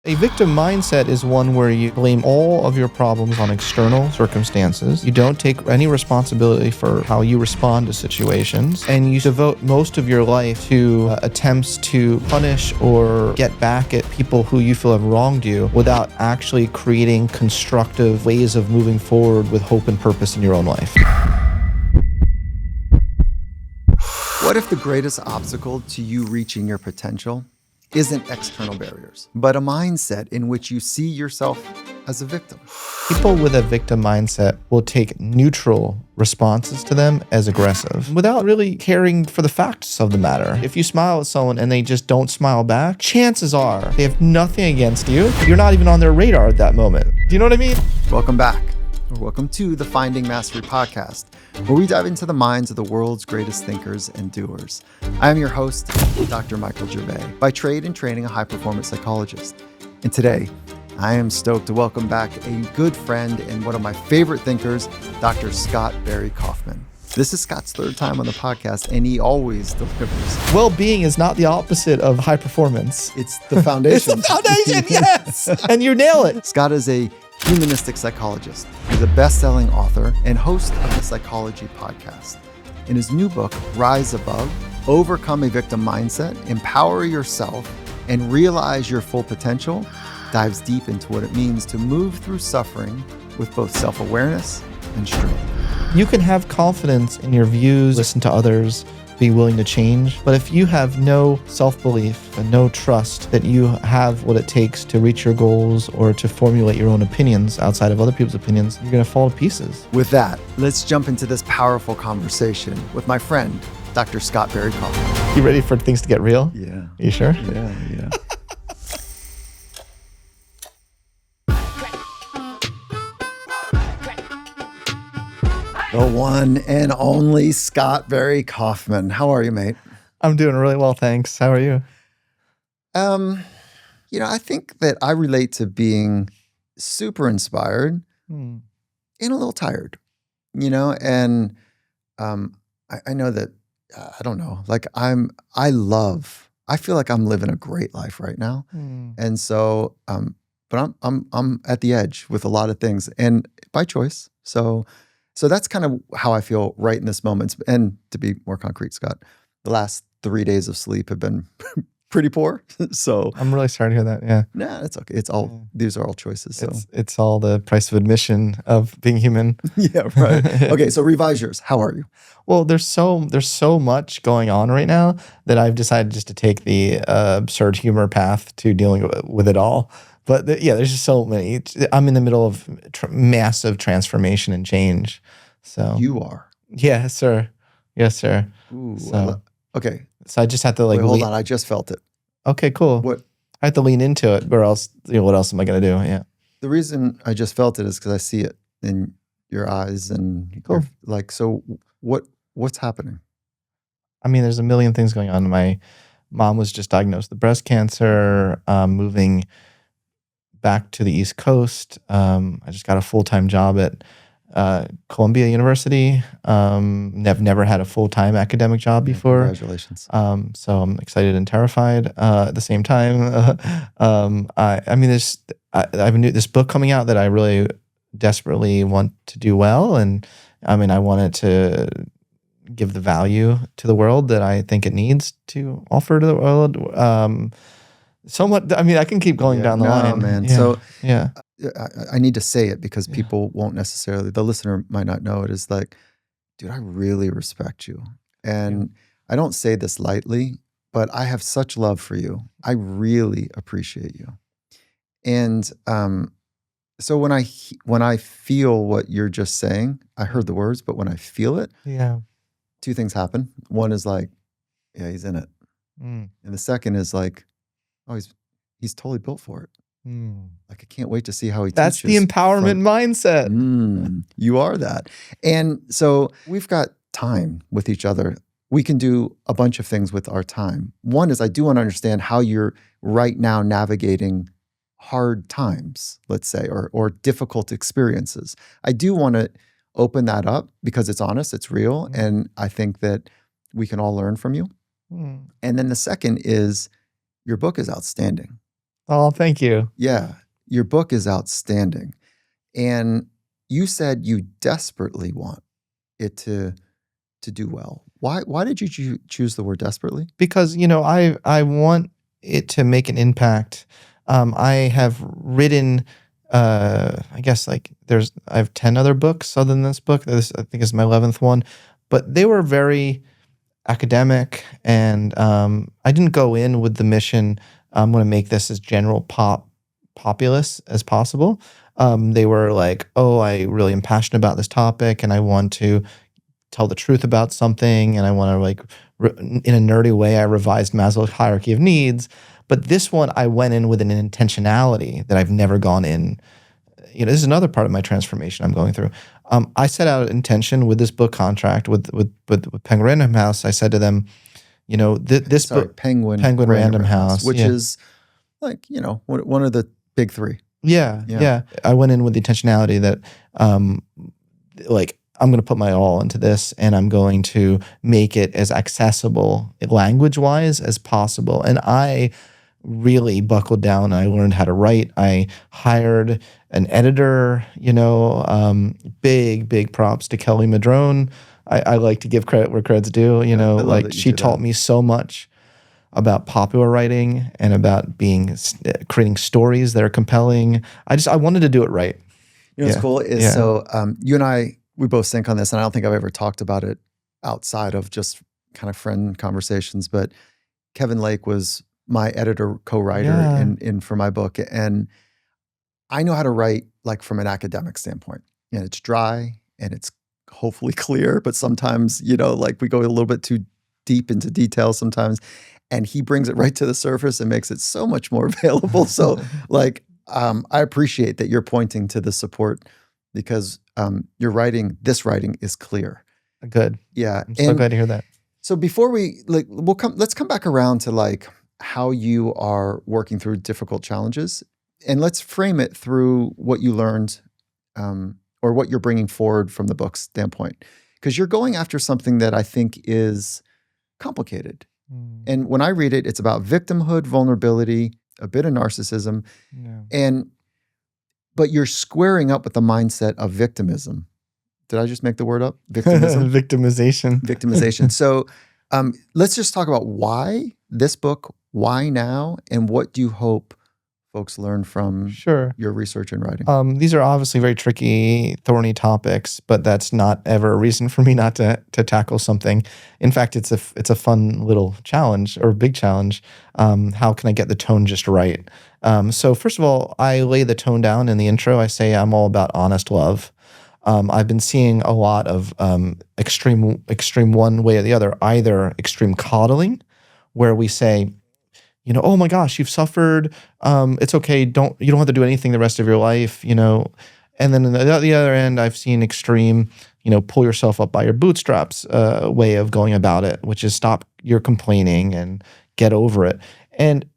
A victim mindset is one where you blame all of your problems on external circumstances. You don't take any responsibility for how you respond to situations, and you devote most of your life to attempts to punish or get back at people who you feel have wronged you without actually creating constructive ways of moving forward with hope and purpose in your own life. What if the greatest obstacle to you reaching your potential isn't external barriers, but a mindset in which you see yourself as a victim? People with a victim mindset will take neutral responses to them as aggressive without really caring for the facts of the matter. If you smile at someone and they just don't smile back, chances are they have nothing against you. You're not even on their radar at that moment. Do you know what I mean? Welcome back, or welcome to the Finding Mastery podcast, where we dive into the minds of the world's greatest thinkers and doers. I am your host, Dr. Michael Gervais, by trade and training a high-performance psychologist. And today, I am stoked to welcome back a good friend and one of my favorite thinkers, Dr. Scott Barry Kaufman. This is Scott's third time on the podcast, and he always delivers. Well-being is not the opposite of high performance. It's the foundation. It's the foundation, yes! And you nail it. Scott is a humanistic psychologist. He's a best-selling author and host of the Psychology podcast. In his new book, Rise Above, Overcome a Victim Mindset, Empower Yourself, and Realize Your Full Potential, dives deep into what it means to move through suffering with both self-awareness and strength. You can have confidence in your views, listen to others, be willing to change. But if you have no self-belief and no trust that you have what it takes to reach your goals or to formulate your own opinions outside of other people's opinions, you're going to fall to pieces. With that, let's jump into this powerful conversation with my friend, Dr. Scott Barry Kaufman. You ready for things to get real? Yeah. You sure? Yeah. The one and only Scott Barry Kaufman. How are you, mate? I'm doing really well, thanks. How are you? I think that I relate to being super inspired and a little tired, and I know that, I don't know, like I feel like I'm living a great life right now. And so, but I'm at the edge with a lot of things and by choice. So that's kind of how I feel right in this moment. And to be more concrete, Scott, the last 3 days of sleep have been pretty poor. So I'm really sorry to hear that. Yeah. Nah, it's okay. These are all choices. So it's all the price of admission of being human. Yeah, right. Okay, so revise yours. How are you? Well, there's so much going on right now that I've decided just to take the absurd humor path to dealing with it all. But there's just so many. I'm in the middle of massive transformation and change. So you are. Yes, sir. Yes, sir. Ooh, Okay. So I just have to wait, hold on. I just felt it. Okay, cool. What? I have to lean into it, or else, what else am I going to do? Yeah. The reason I just felt it is because I see it in your eyes and cool. So what's happening? I mean, there's a million things going on. My mom was just diagnosed with breast cancer, moving back to the East Coast. I just got a full-time job at Columbia University. I've never had a full-time academic job before. Congratulations. So I'm excited and terrified at the same time. I have this book coming out that I really desperately want to do well, and I wanted to give the value to the world that I think it needs to offer to the world. Somewhat. I can keep going down the line, man. Yeah. So yeah. I need to say it because people won't necessarily, the listener might not know it, is like, dude, I really respect you. And I don't say this lightly, but I have such love for you. I really appreciate you. And so when I feel what you're just saying, I heard the words, but when I feel it, two things happen. One is like, yeah, he's in it. And the second is like, oh, he's totally built for it. Like, I can't wait to see how he That's teaches. the empowerment mindset. You are that. And so we've got time with each other. We can do a bunch of things with our time. One is I do want to understand how you're right now navigating hard times, let's say, or difficult experiences. I do want to open that up because it's honest, it's real, and I think that we can all learn from you. And then the second is your book is outstanding. Oh, thank you. Yeah, your book is outstanding. And you said you desperately want it to do well. Why did you choose the word desperately? Because, I want it to make an impact. I have written, I guess I have 10 other books other than this book. This, I think, is my 11th one, but they were very academic, and I didn't go in with the mission, I'm going to make this as general populist as possible. They were like, oh, I really am passionate about this topic, and I want to tell the truth about something, and I want to in a nerdy way, I revised Maslow's hierarchy of needs. But this one, I went in with an intentionality that I've never gone in. This is another part of my transformation I'm going through. I set out intention with this book contract with Penguin Random House. I said to them, this book, Penguin Random House, which is one of the big three. Yeah. I went in with the intentionality that, I'm going to put my all into this, and I'm going to make it as accessible language-wise as possible. And I really buckled down. I learned how to write. I hired an editor, big props to Kelly Madrone. I like to give credit where credit's due, she taught me so much about popular writing and about creating stories that are compelling. I wanted to do it right. What's cool is so you and I, we both sync on this, and I don't think I've ever talked about it outside of just kind of friend conversations, but Kevin Lake was my editor, co-writer in for my book. And I know how to write from an academic standpoint. And it's dry and it's hopefully clear, but sometimes, we go a little bit too deep into detail sometimes. And he brings it right to the surface and makes it so much more available. So I appreciate that you're pointing to the support, because this writing is clear. Good. Yeah. I'm so glad to hear that. So before let's come back around to how you are working through difficult challenges, and let's frame it through what you learned, or what you're bringing forward from the book's standpoint, because you're going after something that I think is complicated. And when I read it, it's about victimhood, vulnerability, a bit of narcissism, but you're squaring up with the mindset of victimism. Did I just make the word up? Victimism? Victimization. So let's just talk about why this book, why now, and what do you hope folks learn from your research and writing? These are obviously very tricky, thorny topics, but that's not ever a reason for me not to tackle something. In fact, it's a fun little challenge, or a big challenge. How can I get the tone just right? So first of all, I lay the tone down in the intro. I say I'm all about honest love. I've been seeing a lot of extreme one way or the other, either extreme coddling, where we say, oh my gosh, you've suffered. It's okay. You don't have to do anything the rest of your life, And then at the other end, I've seen extreme, pull yourself up by your bootstraps way of going about it, which is stop your complaining and get over it. And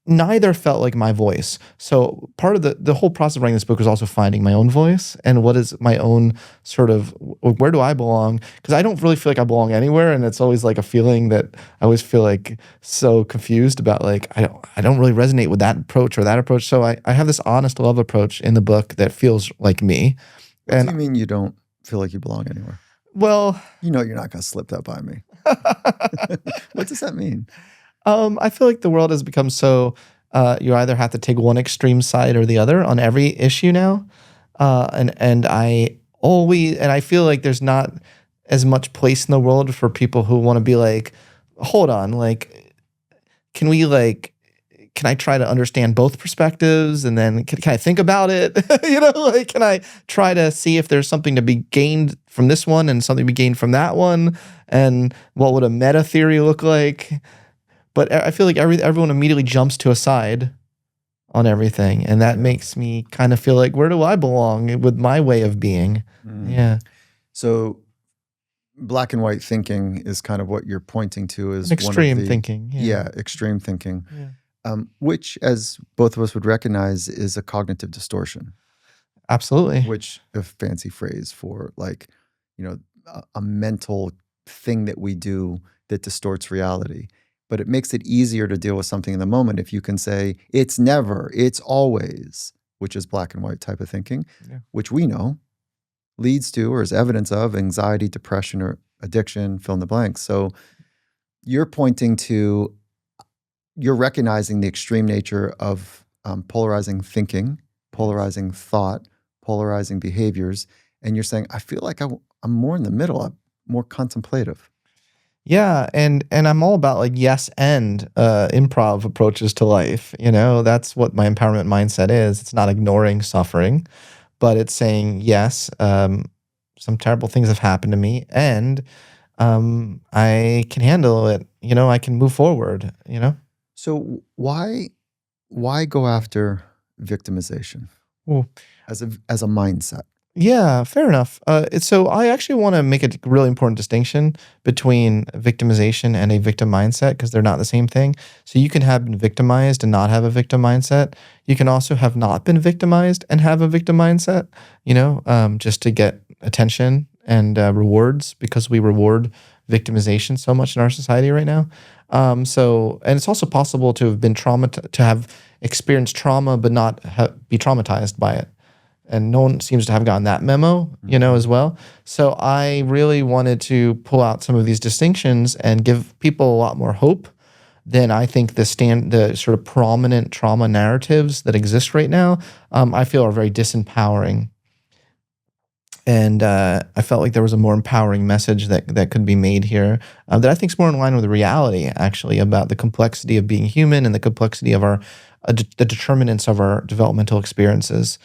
neither felt like my voice. So part of the whole process of writing this book was also finding my own voice and what is my own sort of, where do I belong? Because I don't really feel like I belong anywhere, and it's always like a feeling that I always feel like so confused about I don't really resonate with that approach or that approach. So I have this honest love approach in the book that feels like me. What do you mean you don't feel like you belong anywhere? Well, you're not going to slip that by me. What does that mean? I feel like the world has become so, you either have to take one extreme side or the other on every issue now. And I feel like there's not as much place in the world for people who want to be hold on, can I try to understand both perspectives, and then can I think about it? Can I try to see if there's something to be gained from this one and something to be gained from that one? And what would a meta theory look like? But I feel like everyone immediately jumps to a side on everything. And that makes me kind of feel like, where do I belong with my way of being? Yeah. So black and white thinking is kind of what you're pointing to as extreme thinking. Yeah, extreme thinking. Yeah. Which, as both of us would recognize, is a cognitive distortion. Absolutely. Which a fancy phrase for a mental thing that we do that distorts reality. but it makes it easier to deal with something in the moment if you can say, it's never, it's always, which is black and white type of thinking, which we know leads to or is evidence of anxiety, depression, or addiction, fill in the blanks. So you're pointing to, you're recognizing the extreme nature of polarizing thinking, polarizing thought, polarizing behaviors. And you're saying, I feel like I'm more in the middle. I'm more contemplative. Yeah, and I'm all about like yes and improv approaches to life. That's what my empowerment mindset is. It's not ignoring suffering, but it's saying yes. Some terrible things have happened to me, and I can handle it. I can move forward. So why go after victimization Well, as a mindset? yeah, fair enough. So I actually want to make a really important distinction between victimization and a victim mindset because they're not the same thing. So you can have been victimized and not have a victim mindset. You can also have not been victimized and have a victim mindset, just to get attention and rewards because we reward victimization so much in our society right now. And it's also possible to have been to have experienced trauma but not be traumatized by it. And no one seems to have gotten that memo, as well. So I really wanted to pull out some of these distinctions and give people a lot more hope than I think the sort of prominent trauma narratives that exist right now, I feel are very disempowering. And I felt like there was a more empowering message that could be made here that I think is more in line with the reality, actually, about the complexity of being human and the complexity of the determinants of our developmental experiences.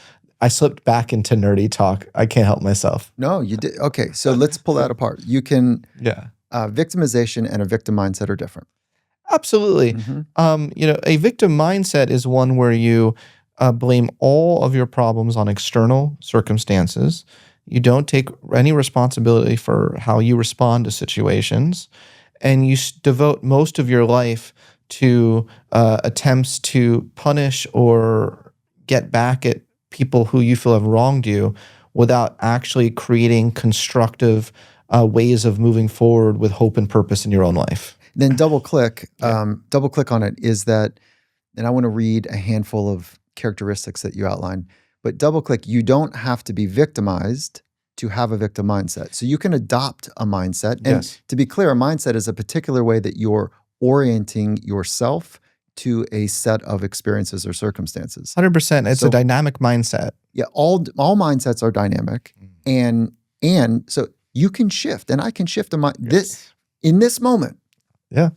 I slipped back into nerdy talk. I can't help myself. No, you did. Okay, so let's pull that apart. You can, Yeah. Victimization and a victim mindset are different. Absolutely. A victim mindset is one where you blame all of your problems on external circumstances. You don't take any responsibility for how you respond to situations, and you devote most of your life to attempts to punish or get back at people who you feel have wronged you without actually creating constructive ways of moving forward with hope and purpose in your own life. Then double click on it is that, and I want to read a handful of characteristics that you outline, but double click, you don't have to be victimized to have a victim mindset. So you can adopt a mindset. And to be clear, a mindset is a particular way that you're orienting yourself to a set of experiences or circumstances. 100%. It's a dynamic mindset. Yeah, all mindsets are dynamic, and so you can shift, and I can shift this in this moment. Yeah.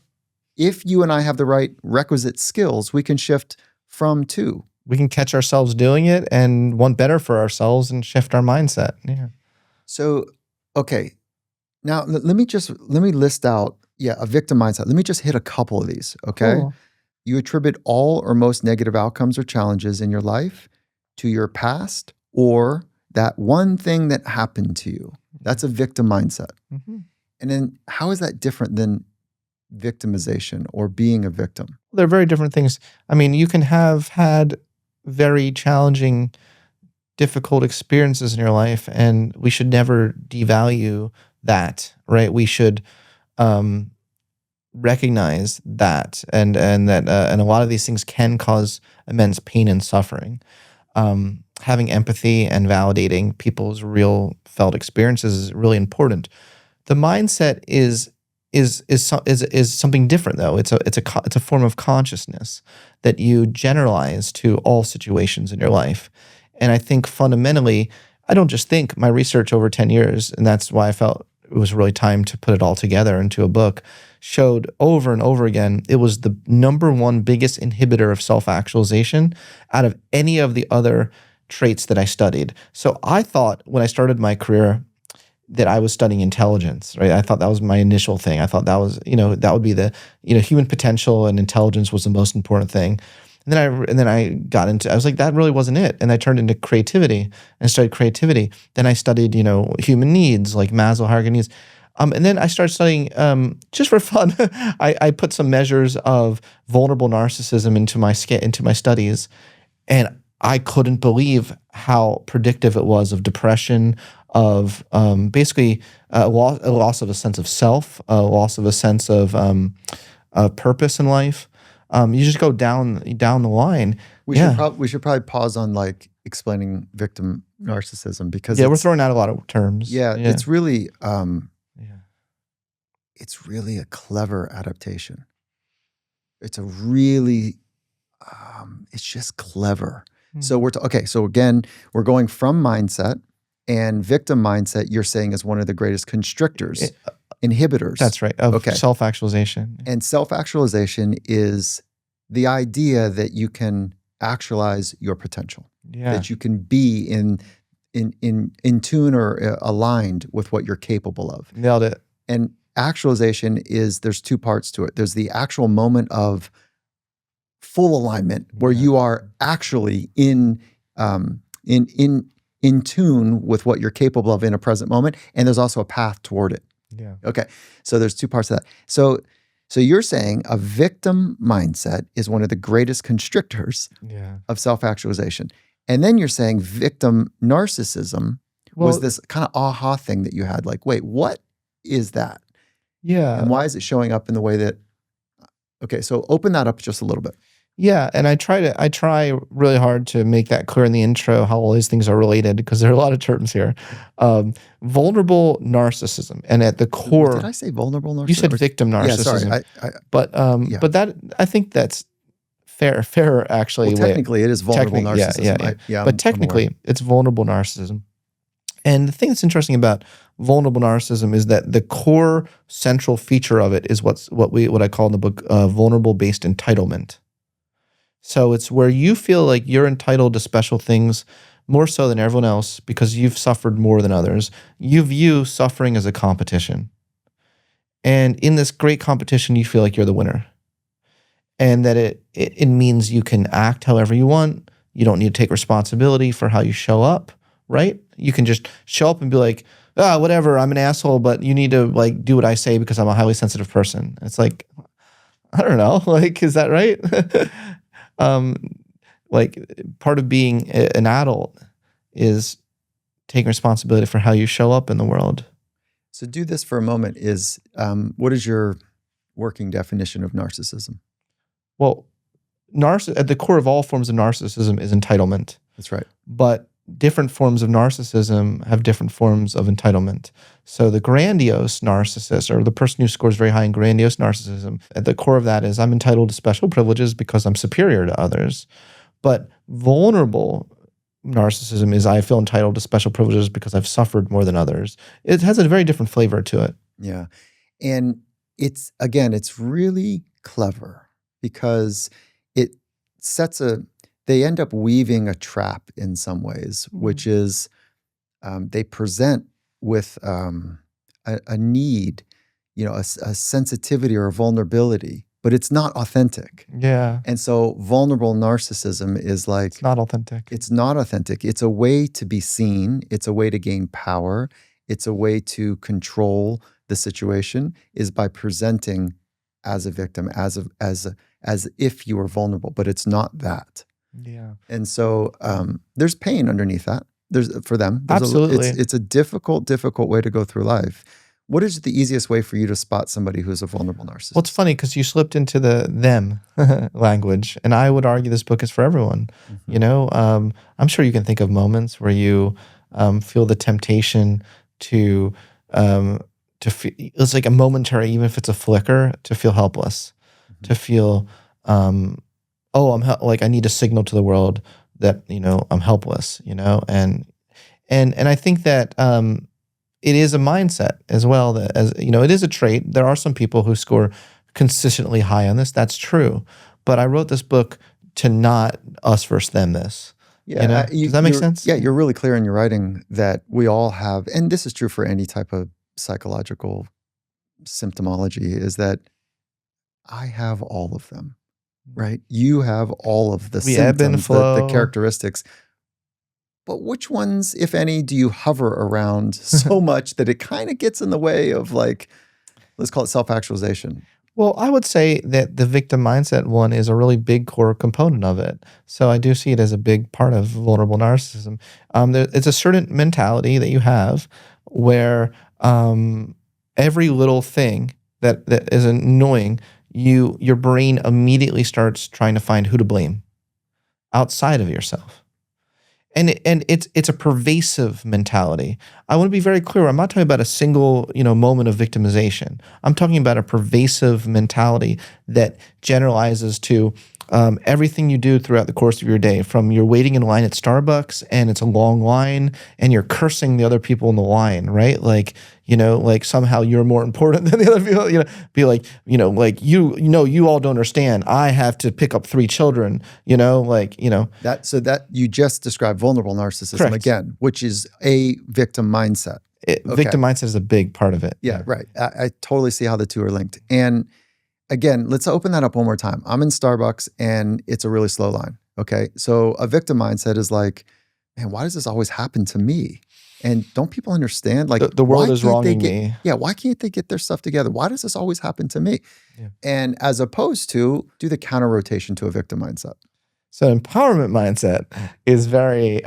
If you and I have the right requisite skills, we can shift from to. We can catch ourselves doing it and want better for ourselves and shift our mindset. Yeah. So, okay, now let me list out a victim mindset. Let me just hit a couple of these. Okay. Cool. You attribute all or most negative outcomes or challenges in your life to your past or that one thing that happened to you. That's a victim mindset. Mm-hmm. And then how is that different than victimization or being a victim? They're very different things. I mean, you can have had very challenging, difficult experiences in your life, and we should never devalue that, right? We should recognize that, and that, and a lot of these things can cause immense pain and suffering. Having empathy and validating people's real felt experiences is really important. The mindset is something different, though. It's a form of consciousness that you generalize to all situations in your life. And I think fundamentally, I don't just think, my research over 10 years, and that's why I felt it was really time to put it all together into a book, showed over and over again, it was the #1 biggest inhibitor of self-actualization out of any of the other traits that I studied. So I thought when I started my career that I was studying intelligence, right? I thought that was my initial thing. I thought that was, that would be the, human potential, and intelligence was the most important thing. And then I got into, I was like, that really wasn't it. And I turned into creativity and studied creativity. Then I studied, human needs, like Maslow hierarchy needs. And then I started studying, just for fun, I put some measures of vulnerable narcissism into my studies. And I couldn't believe how predictive it was of depression, of basically a loss of a sense of self, a loss of a sense of purpose in life. You just go down the line. We should probably pause on like explaining victim narcissism, because we're throwing out a lot of terms. It's really Yeah. it's really a clever adaptation. It's a really it's just clever. So so again, we're going from mindset, and victim mindset, you're saying, is one of the greatest constrictors, inhibitors. That's right. Of self-actualization. And self-actualization is the idea that you can actualize your potential. Yeah. That you can be in tune or aligned with what you're capable of. Nailed it. And actualization there's two parts to it. There's the actual moment of full alignment, where you are actually in tune with what you're capable of in a present moment, and there's also a path toward it. Yeah. Okay. So there's two parts of that. So you're saying a victim mindset is one of the greatest constrictors of self-actualization. And then you're saying victim narcissism was this kind of aha thing that you had, like, wait, what is that? Yeah. And why is it showing up in the way that, okay, so open that up just a little bit. Yeah, and I try really hard to make that clear in the intro, how all these things are related, because there are a lot of terms here. Vulnerable narcissism, and at the core, did I say vulnerable narcissism? You said victim narcissism. Yeah, sorry. But that, I think that's fair actually. Well, technically, it is vulnerable narcissism. But technically, it's vulnerable narcissism. And the thing that's interesting about vulnerable narcissism is that the core central feature of it is what I call in the book vulnerable based entitlement. So it's where you feel like you're entitled to special things more so than everyone else because you've suffered more than others. You view suffering as a competition. And in this great competition, you feel like you're the winner. And that it means you can act however you want. You don't need to take responsibility for how you show up, right? You can just show up and be like, whatever, I'm an asshole, but you need to like do what I say because I'm a highly sensitive person. It's like, I don't know, like, is that right? Like part of being an adult is taking responsibility for how you show up in the world. So do this for a moment is, what is your working definition of narcissism? Well, at the core of all forms of narcissism is entitlement. That's right. But different forms of narcissism have different forms of entitlement. So the grandiose narcissist, or the person who scores very high in grandiose narcissism, at the core of that is I'm entitled to special privileges because I'm superior to others. But vulnerable narcissism is I feel entitled to special privileges because I've suffered more than others. It has a very different flavor to it. Yeah. And it's really clever because it sets they end up weaving a trap in some ways, which is they present with a need, a sensitivity or a vulnerability, but it's not authentic. Yeah. And so vulnerable narcissism is like— It's not authentic. It's not authentic. It's a way to be seen. It's a way to gain power. It's a way to control the situation, is by presenting as a victim, as if you were vulnerable, but it's not that. Yeah. And so there's pain underneath that. For them. Absolutely. It's a difficult way to go through life. What is the easiest way for you to spot somebody who's a vulnerable narcissist? Well, it's funny because you slipped into the them language, and I would argue this book is for everyone. Mm-hmm. I'm sure you can think of moments where you feel the temptation to feel, it's like a momentary, even if it's a flicker, to feel helpless, mm-hmm. to feel, like I need to signal to the world that, I'm helpless, and I think that it is a mindset as well, that it is a trait. There are some people who score consistently high on this. That's true. But I wrote this book to not us versus them this. Yeah. Does that make sense? Yeah. You're really clear in your writing that we all have, and this is true for any type of psychological symptomology, is that I have all of them, right? You have all of the symptoms, the characteristics. But which ones, if any, do you hover around so much that it kind of gets in the way of, like, let's call it self-actualization? Well, I would say that the victim mindset one is a really big core component of it. So I do see it as a big part of vulnerable narcissism. It's a certain mentality that you have where every little thing that is annoying, your brain immediately starts trying to find who to blame outside of yourself. And it's a pervasive mentality. I want to be very clear. I'm not talking about a single, moment of victimization. I'm talking about a pervasive mentality that generalizes to everything you do throughout the course of your day, from you're waiting in line at Starbucks and it's a long line and you're cursing the other people in the line, right? Like somehow you're more important than the other people, be like, you all don't understand. I have to pick up 3 children, That you just described vulnerable narcissism. Correct. Again, which is a victim mindset. Victim mindset is a big part of it. Yeah. Right. I totally see how the two are linked. And again, let's open that up one more time. I'm in Starbucks and it's a really slow line. Okay. So a victim mindset is like, man, why does this always happen to me? And don't people understand? Like the world is wronging me. Yeah. Why can't they get their stuff together? Why does this always happen to me? Yeah. And as opposed to do the counter rotation to a victim mindset. So empowerment mindset is very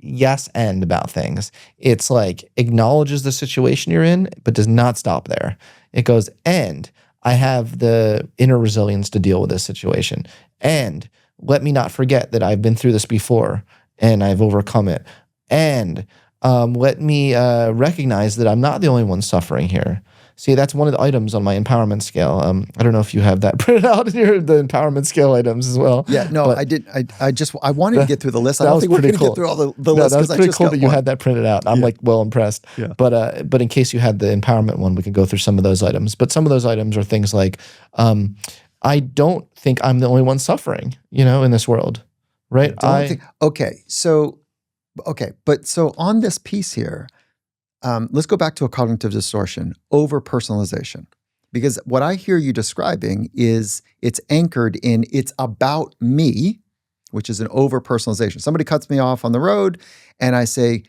yes and about things. It's like acknowledges the situation you're in, but does not stop there. It goes, and I have the inner resilience to deal with this situation. And let me not forget that I've been through this before and I've overcome it. And let me recognize that I'm not the only one suffering here. See, that's one of the items on my empowerment scale. I don't know if you have that printed out in the empowerment scale items as well. Yeah, no, I did. I wanted to get through the list. I don't think we're going to get through all the list. No, that was pretty cool that you had that printed out. I'm well impressed. Yeah. But in case you had the empowerment one, we can go through some of those items. But some of those items are things like, I don't think I'm the only one suffering, in this world, right? So on this piece here, let's go back to a cognitive distortion, over-personalization. Because what I hear you describing is it's anchored in it's about me, which is an over-personalization. Somebody cuts me off on the road and I say,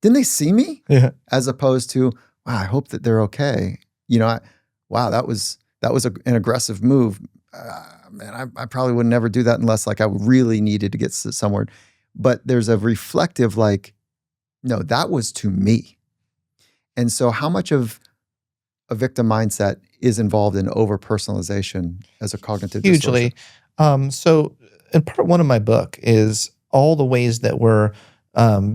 didn't they see me? Yeah. As opposed to, wow, I hope that they're okay. Wow, that was an aggressive move. Man, I probably would never do that unless like I really needed to get somewhere. But there's a reflective like, no, that was to me. And so how much of a victim mindset is involved in over-personalization as a cognitive Hugely. distortion? So in part 1 of my book is all the ways that we're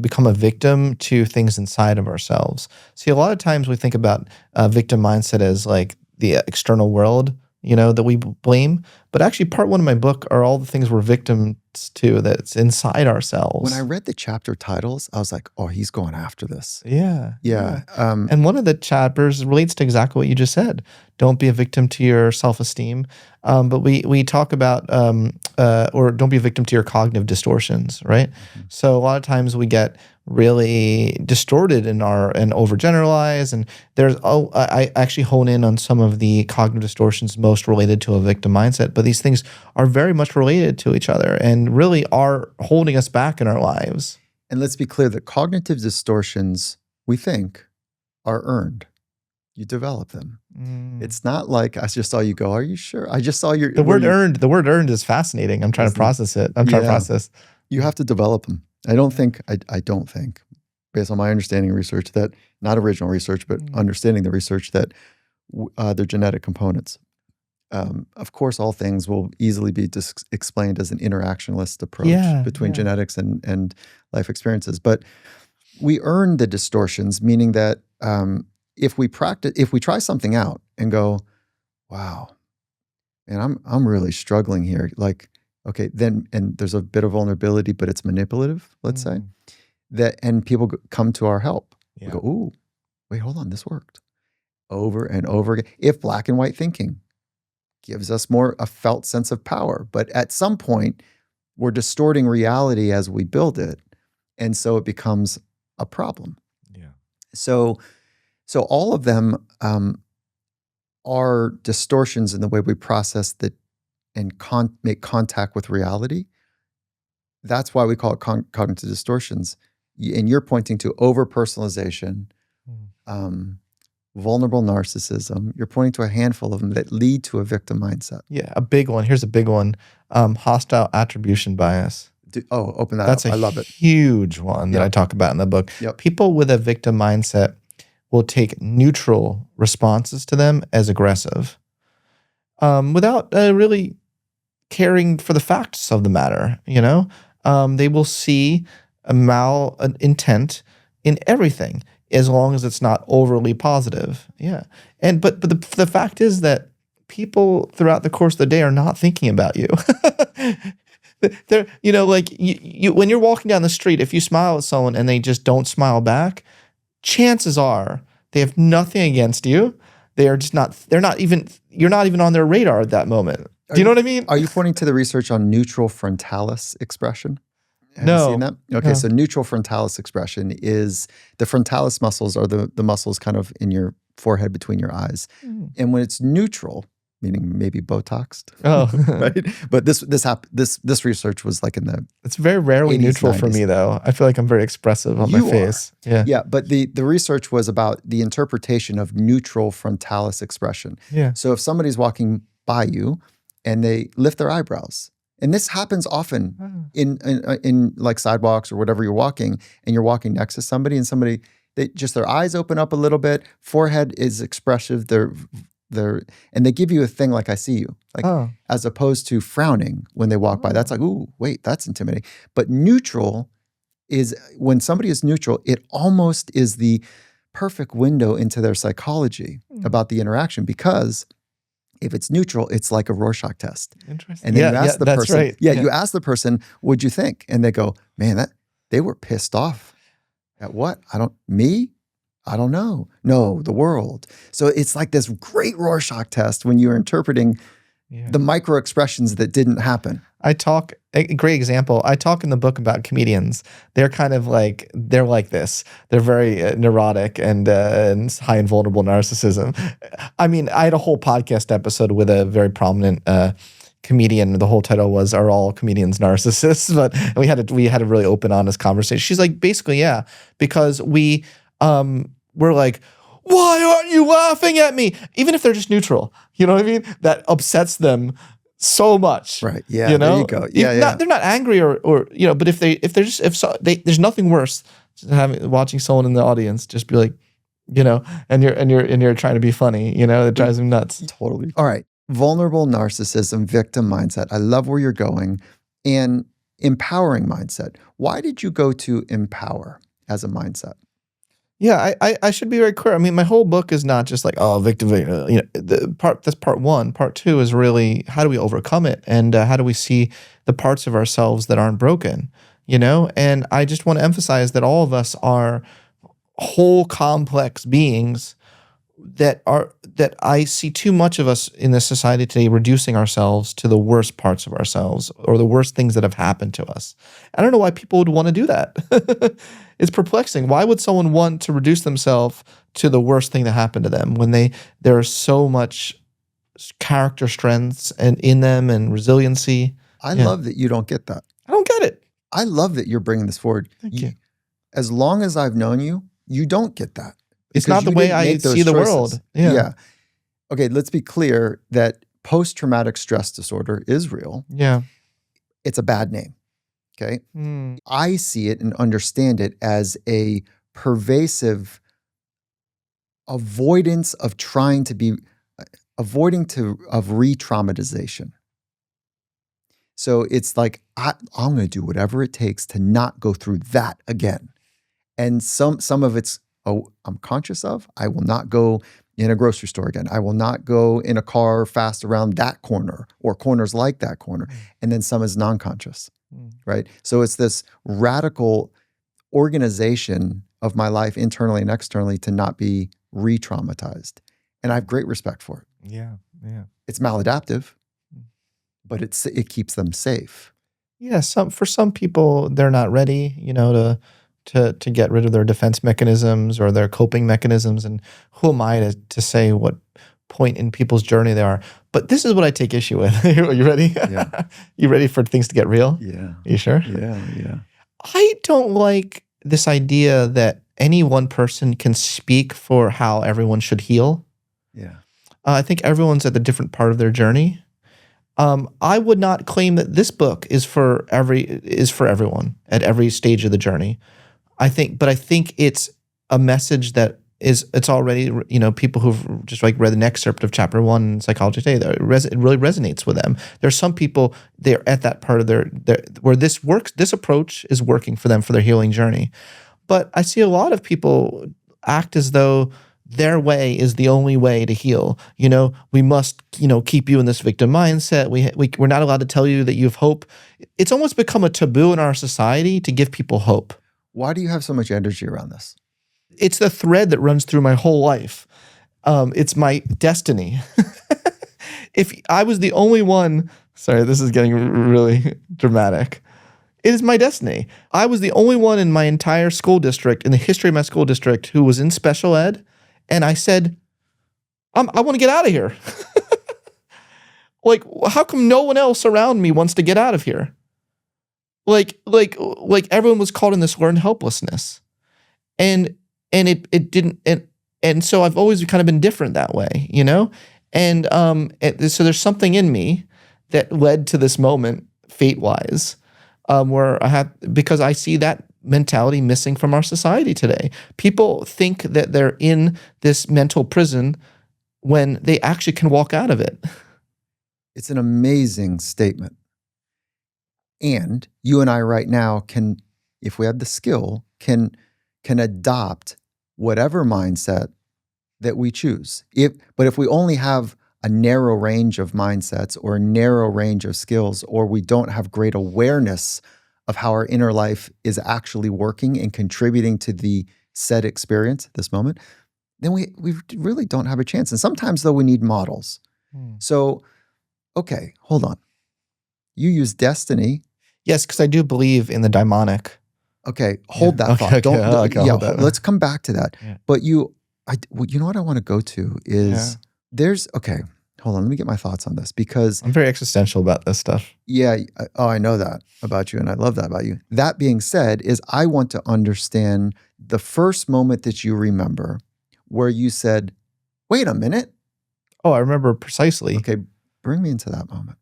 become a victim to things inside of ourselves. See, a lot of times we think about victim mindset as like the external world, that we blame. But actually part 1 of my book are all the things we're victims to that's inside ourselves. When I read the chapter titles, I was like, oh, he's going after this. Yeah. And one of the chapters relates to exactly what you just said. Don't be a victim to your self-esteem. But we talk about, or don't be a victim to your cognitive distortions, right? Mm-hmm. So a lot of times we get really distorted and overgeneralize. And I actually hone in on some of the cognitive distortions most related to a victim mindset, but these things are very much related to each other and really are holding us back in our lives. And let's be clear that cognitive distortions, we think, are earned. You develop them. It's not like I just saw you go, are you sure? I just saw your... The word earned is fascinating. I'm trying to process it. I'm trying to process. You have to develop them. I don't think, based on my understanding of research, that, not original research, but understanding the research, that they're genetic components. Of course, all things will easily be explained as an interactionalist approach between genetics and life experiences. But we earn the distortions, meaning that if we try something out and go, wow, and I'm really struggling here, like, okay, then, and there's a bit of vulnerability, but it's manipulative, let's say, and people come to our help. We go, ooh, wait, hold on, this worked. Over and over again. If black and white thinking gives us a felt sense of power, but at some point, we're distorting reality as we build it, and so it becomes a problem. Yeah. So all of them are distortions in the way we process and make contact with reality. That's why we call it cognitive distortions. And you're pointing to over-personalization, vulnerable narcissism. You're pointing to a handful of them that lead to a victim mindset. Yeah, a big one. Here's a big one. Hostile attribution bias. Open that That's up. I love it. That's a huge one that I talk about in the book. Yep. People with a victim mindset will take neutral responses to them as aggressive. without really caring for the facts of the matter. They will see a intent in everything as long as it's not overly positive. Yeah, but the fact is that people throughout the course of the day are not thinking about you. They're, like you when you're walking down the street, if you smile at someone and they just don't smile back, chances are they have nothing against you. They are just not. They're not even. You're not even on their radar at that moment. Do you know what I mean? Are you pointing to the research on neutral frontalis expression? Have you No. seen that? Okay, No. so neutral frontalis expression is the frontalis muscles are the muscles kind of in your forehead between your eyes. And when it's neutral, meaning maybe Botoxed, Oh, right? But this research was like in the it's very rarely 80s, neutral for 90s. me, though. I feel like I'm very expressive on You my are. face. Yeah. Yeah, but the research was about the interpretation of neutral frontalis expression. Yeah. So if somebody's walking by you and they lift their eyebrows, and this happens often in like sidewalks or whatever you're walking, and you're walking next to somebody, and their eyes open up a little bit, forehead is expressive, and they give you a thing like I see you, like as opposed to frowning when they walk by. That's like, ooh, wait, that's intimidating. But neutral is when somebody is neutral, it almost is the perfect window into their psychology about the interaction, because if it's neutral, it's like a Rorschach test. Interesting. And then you ask the that's person, right. you ask the person, what'd you think? And they go, man, they were pissed off. At what? I don't know. No, the world. So it's like this great Rorschach test when you're interpreting the micro expressions that didn't happen. A great example. I talk in the book about comedians. They're kind of like, they're like this. They're very neurotic and high and vulnerable narcissism. I mean, I had a whole podcast episode with a very prominent comedian. The whole title was "Are All Comedians Narcissists?" But we had a really open, honest conversation. She's like, basically, yeah, because we're like, why aren't you laughing at me? Even if they're just neutral, you know what I mean? That upsets them so much. Right. Yeah. There you go. Yeah. They're not angry or but there's nothing worse than watching someone in the audience just be like, and you're trying to be funny, it drives them nuts. Totally. All right. Vulnerable narcissism, victim mindset. I love where you're going. And empowering mindset. Why did you go to empower as a mindset? Yeah, I should be very clear. I mean, my whole book is not just like, victim. That's part one. Part two is really how do we overcome it, and how do we see the parts of ourselves that aren't broken, And I just want to emphasize that all of us are whole, complex beings that I see too much of us in this society today reducing ourselves to the worst parts of ourselves or the worst things that have happened to us. I don't know why people would want to do that. It's perplexing. Why would someone want to reduce themselves to the worst thing that happened to them when there is so much character strengths and in them and resiliency? I love that you don't get that. I don't get it. I love that you're bringing this forward. Thank you. As long as I've known you, you don't get that. It's not the way I see the world. Yeah. Okay, let's be clear that post-traumatic stress disorder is real. Yeah. It's a bad name. Okay. I see it and understand it as a pervasive avoidance of re-traumatization. So it's like, I'm going to do whatever it takes to not go through that again. And some of it's, I'm conscious of. I will not go in a grocery store again. I will not go in a car fast around that corner or corners like that corner. And then some is non-conscious, right? So it's this radical organization of my life internally and externally to not be re-traumatized. And I have great respect for it. Yeah. It's maladaptive, but it keeps them safe. Yeah, for some people, they're not ready, to get rid of their defense mechanisms or their coping mechanisms. And who am I to say what point in people's journey they are? But this is what I take issue with. Are you ready? Yeah. You ready for things to get real? Yeah. You sure? Yeah. I don't like this idea that any one person can speak for how everyone should heal. Yeah. I think everyone's at a different part of their journey. I would not claim that this book is for everyone at every stage of the journey. I think it's a message that it's already, people who've just like read an excerpt of chapter 1 in Psychology Today, that it really resonates with them. There's some people, they're at that part of their where this works, this approach is working for them for their healing journey. But I see a lot of people act as though their way is the only way to heal. We must, keep you in this victim mindset. We're not allowed to tell you that you have hope. It's almost become a taboo in our society to give people hope. Why do you have so much energy around this? It's the thread that runs through my whole life. It's my destiny. If I was the only one, sorry, this is getting really dramatic. It is my destiny. I was the only one in my entire school district, in the history of my school district, who was in special ed. And I said, I want to get out of here. Like, how come no one else around me wants to get out of here? Like everyone was caught in this learned helplessness. And it didn't, and so I've always kind of been different that way, And so there's something in me that led to this moment, fate-wise, where because I see that mentality missing from our society today. People think that they're in this mental prison when they actually can walk out of it. It's an amazing statement. And you and I right now can, if we have the skill, can adopt whatever mindset that we choose. But if we only have a narrow range of mindsets or a narrow range of skills, or we don't have great awareness of how our inner life is actually working and contributing to the said experience at this moment, then we really don't have a chance. And sometimes, though, we need models. So, okay, hold on. You use destiny. Yes, because I do believe in the daimonic. Okay, hold that thought. Let's come back to that. Yeah. But you know what I want to go to is hold on, let me get my thoughts on this, because I'm very existential about this stuff. Yeah, I know that about you, and I love that about you. That being said, is I want to understand the first moment that you remember where you said, wait a minute. Oh, I remember precisely. Okay, bring me into that moment.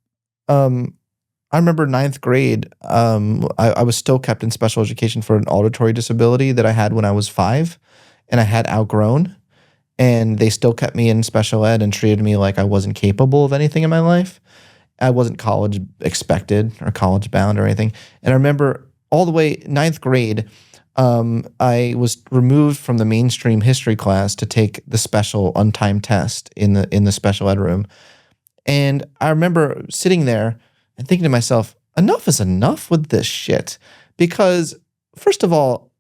I remember 9th grade, I was still kept in special education for an auditory disability that I had when I was 5, and I had outgrown. And they still kept me in special ed and treated me like I wasn't capable of anything in my life. I wasn't college expected or college bound or anything. And I remember all the way 9th grade, I was removed from the mainstream history class to take the special untimed test in the special ed room. And I remember sitting there and thinking to myself, enough is enough with this shit. Because first of all,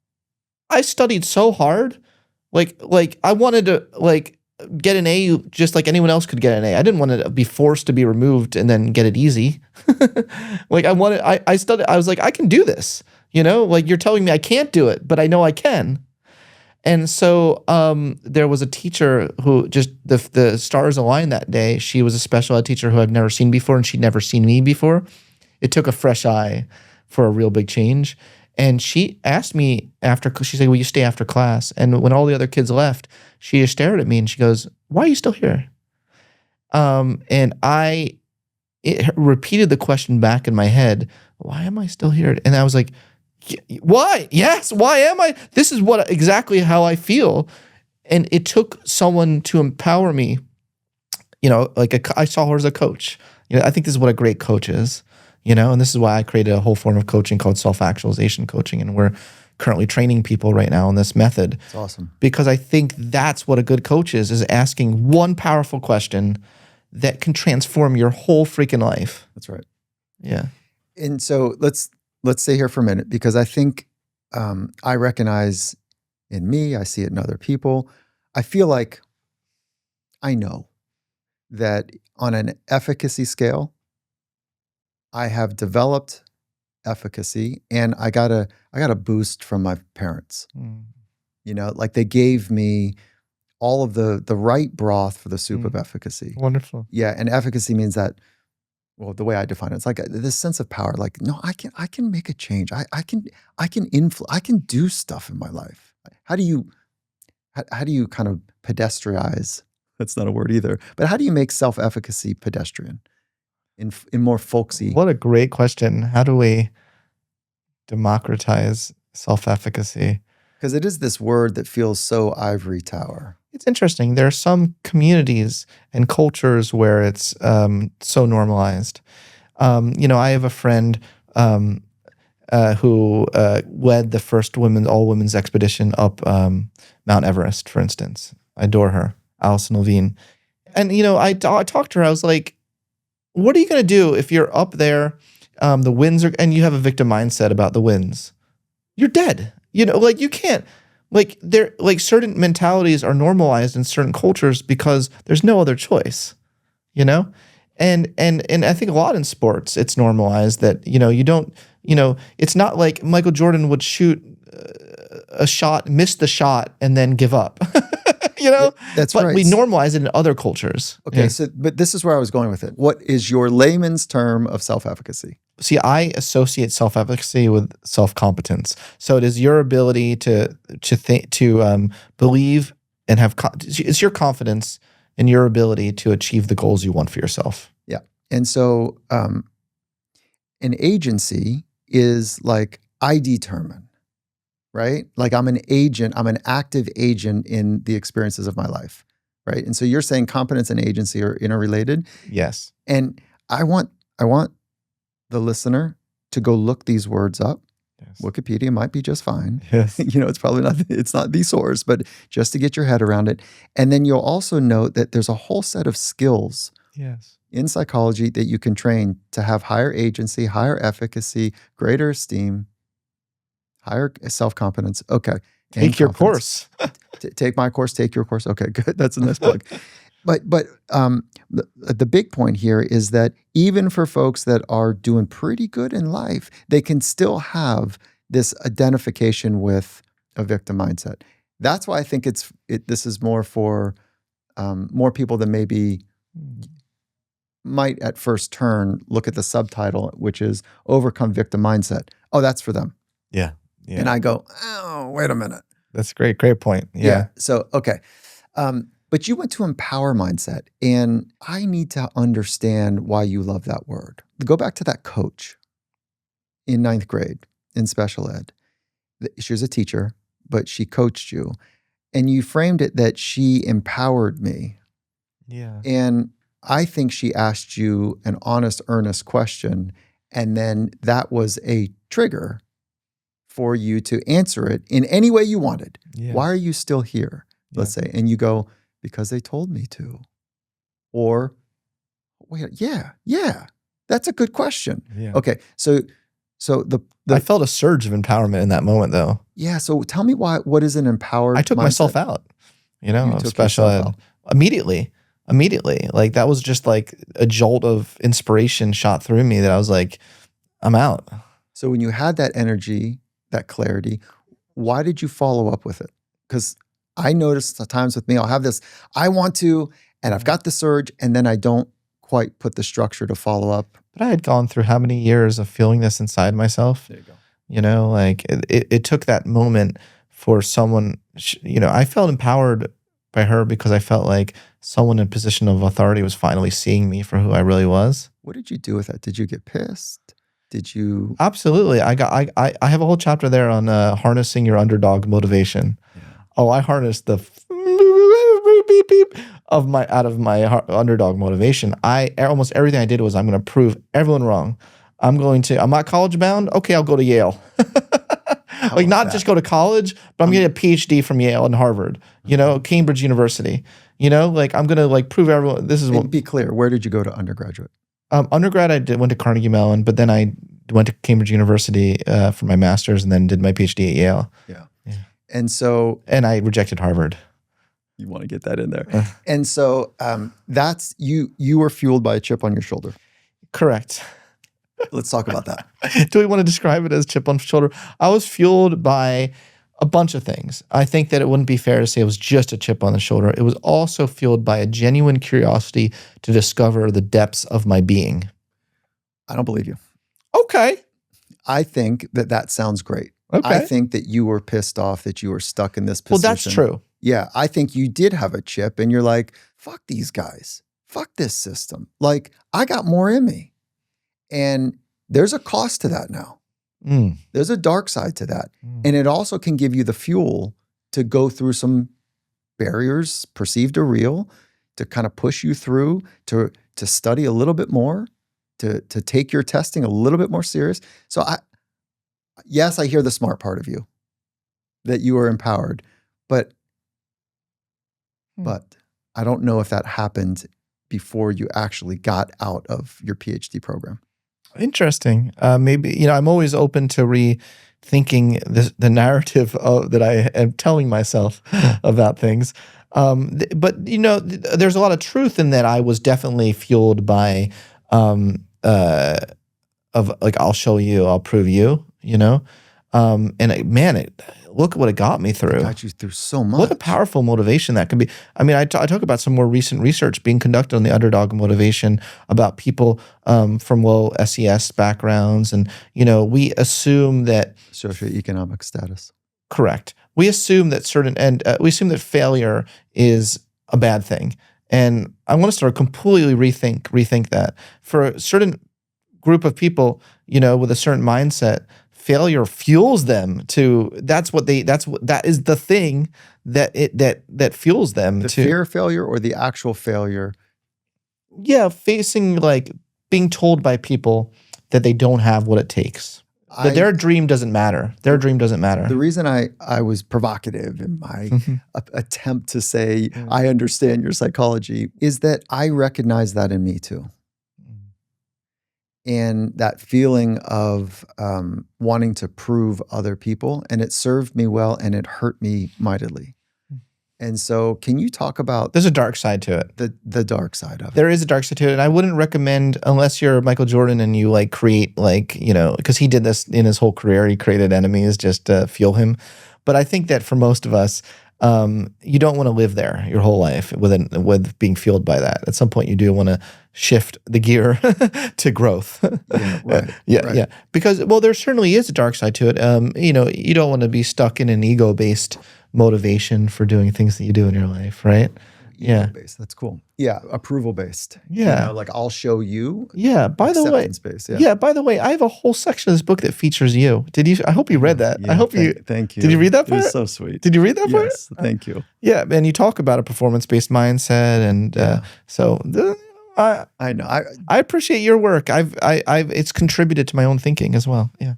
I studied so hard. Like I wanted to get an A just like anyone else could get an A. I didn't want to be forced to be removed and then get it easy. I studied, I was like, I can do this, like you're telling me I can't do it, but I know I can. And so there was a teacher who just, the stars aligned that day. She was a special ed teacher who I've never seen before, and she'd never seen me before. It took a fresh eye for a real big change. And she asked me she said, will you stay after class? And when all the other kids left, she just stared at me and she goes, why are you still here? And it repeated the question back in my head, why am I still here? And I was like, why? Yes, why am I? This is exactly how I feel. And it took someone to empower me, I saw her as a coach. I think this is what a great coach is. And this is why I created a whole form of coaching called Self-Actualization coaching. And we're currently training people right now in this method. It's awesome. Because I think that's what a good coach is asking one powerful question that can transform your whole freaking life. That's right. Yeah. And so let's stay here for a minute, because I think I recognize in me, I see it in other people. I feel like I know that on an efficacy scale, I have developed efficacy, and I got a boost from my parents. Like they gave me all of the right broth for the soup of efficacy. Wonderful. Yeah, and efficacy means that, well, the way I define it, it's like this sense of power. Like, no, I can make a change. I can do stuff in my life. How do you kind of pedestrianize? That's not a word either. But how do you make self-efficacy pedestrian? In more folksy. What a great question. How do we democratize self-efficacy? Because it is this word that feels so ivory tower. It's interesting. There are some communities and cultures where it's so normalized. I have a friend who led the first all women's expedition up Mount Everest, for instance. I adore her, Alison Levine. And, I talked to her. I was like, what are you going to do if you're up there, the winds are, and you have a victim mindset about the winds? You're dead. You can't. Certain mentalities are normalized in certain cultures because there's no other choice, And I think a lot in sports, it's normalized that, you don't, it's not like Michael Jordan would shoot a shot, miss the shot, and then give up, That's but right. we normalize it in other cultures. Okay. Yeah. So, but this is where I was going with it. What is your layman's term of self-efficacy? See, I associate self-efficacy with self-competence. So it is your ability to think, to believe and have, it's your confidence in your ability to achieve the goals you want for yourself. Yeah. And so an agency is like, I determine, right? Like I'm an agent, I'm an active agent in the experiences of my life, right? And so you're saying competence and agency are interrelated. Yes. And I want the listener to go look these words up. Yes. Wikipedia might be just fine. Yes. It's probably not, it's not the source, but just to get your head around it. And then you'll also note that there's a whole set of skills Yes. in psychology that you can train to have higher agency, higher efficacy, greater esteem, higher self-confidence. Okay. Take your course. Take my course, take your course. Okay, good. That's a nice plug. But the big point here is that even for folks that are doing pretty good in life, they can still have this identification with a victim mindset. That's why I think this is more for more people than maybe might at first turn look at the subtitle, which is Overcome Victim Mindset. Oh, that's for them. Yeah. Yeah. And I go, oh, wait a minute. That's great. Great point. Yeah. So, okay. But you went to empower mindset, and I need to understand why you love that word. Go back to that coach in 9th grade in special ed. She was a teacher, but she coached you, and you framed it that she empowered me. Yeah. And I think she asked you an honest, earnest question, and then that was a trigger for you to answer it in any way you wanted. Yeah. Why are you still here? Let's say, and you go, because they told me to. Or, wait, yeah, that's a good question. Yeah. Okay, so the I felt a surge of empowerment in that moment, though. Yeah, so tell me what is an empowered I took mindset? myself out, You of took special yourself ed. out. Immediately. Like that was just like a jolt of inspiration shot through me that I was like, I'm out. So when you had that energy, that clarity, why did you follow up with it? Because I noticed at times with me, I'll have this, I want to, and I've got the surge, and then I don't quite put the structure to follow up. But I had gone through how many years of feeling this inside myself? There you go. Like it took that moment for someone, I felt empowered by her because I felt like someone in a position of authority was finally seeing me for who I really was. What did you do with that? Did you get pissed? Did you? Absolutely. I have a whole chapter there on harnessing your underdog motivation. Yeah. Oh, I harnessed the out of my underdog motivation. Almost everything I did was I'm going to prove everyone wrong. I'm not college bound. Okay, I'll go to Yale. Like not just go to college, but I'm getting a PhD from Yale and Harvard, Cambridge University, like I'm going to like prove everyone this is what. Be clear. Where did you go to undergraduate? Undergrad, went to Carnegie Mellon, but then I went to Cambridge University for my master's and then did my PhD at Yale. Yeah. Yeah. And I rejected Harvard. You want to get that in there. And so that's, you were fueled by a chip on your shoulder. Correct. Let's talk about that. Do we want to describe it as chip on shoulder? I was fueled by a bunch of things. I think that it wouldn't be fair to say it was just a chip on the shoulder. It was also fueled by a genuine curiosity to discover the depths of my being. I don't believe you. Okay. I think that sounds great. Okay. I think that you were pissed off that you were stuck in this position. Well, that's true. Yeah, I think you did have a chip and you're like, fuck these guys. Fuck this system. Like, I got more in me. And there's a cost to that now. There's a dark side to that. And it also can give you the fuel to go through some barriers, perceived or real, to kind of push you through, to study a little bit more, to take your testing a little bit more serious. So yes, I hear the smart part of you, that you are empowered, but I don't know if that happened before you actually got out of your PhD program. Interesting. Maybe, I'm always open to rethinking the narrative that I am telling myself about things. But there's a lot of truth in that. I was definitely fueled by, I'll show you, I'll prove you, and look at what it got me through. It got you through so much. What a powerful motivation that can be. I mean, I talk about some more recent research being conducted on the Underdog motivation about people from low SES backgrounds. And, we assume that socioeconomic status. Correct. We assume that we assume that failure is a bad thing. And I want us to completely rethink that. For a certain group of people, with a certain mindset, failure fuels them to. That is the thing that fuels them the to fear of failure or the actual failure. Yeah, facing being told by people that they don't have what it takes. That their dream doesn't matter. Their dream doesn't matter. The reason I was provocative in my attempt to say I understand your psychology is that I recognize that in me too. And that feeling of wanting to prove other people, and it served me well and it hurt me mightily. And so can you talk about— There's a dark side to it. The dark side of it. There is a dark side to it. And I wouldn't recommend, unless you're Michael Jordan and you create because he did this in his whole career, he created enemies just to fuel him. But I think that for most of us, you don't want to live there your whole life with being fueled by that. At some point you do want to shift the gear to growth. Yeah, right. Yeah. Because, there certainly is a dark side to it. You don't want to be stuck in an ego-based motivation for doing things that you do in your life, right? Ego-based. That's cool. Yeah, approval-based. Yeah. I'll show you. Yeah, by the way. Based. Yeah, by the way, I have a whole section of this book that features you. I hope you read that. Yeah, I hope thank you. Did you read that part? It was so sweet. Did you read that part? Yes, thank you. Yeah, and you talk about a performance-based mindset, and I know. I appreciate your work. It's contributed to my own thinking as well. Yeah.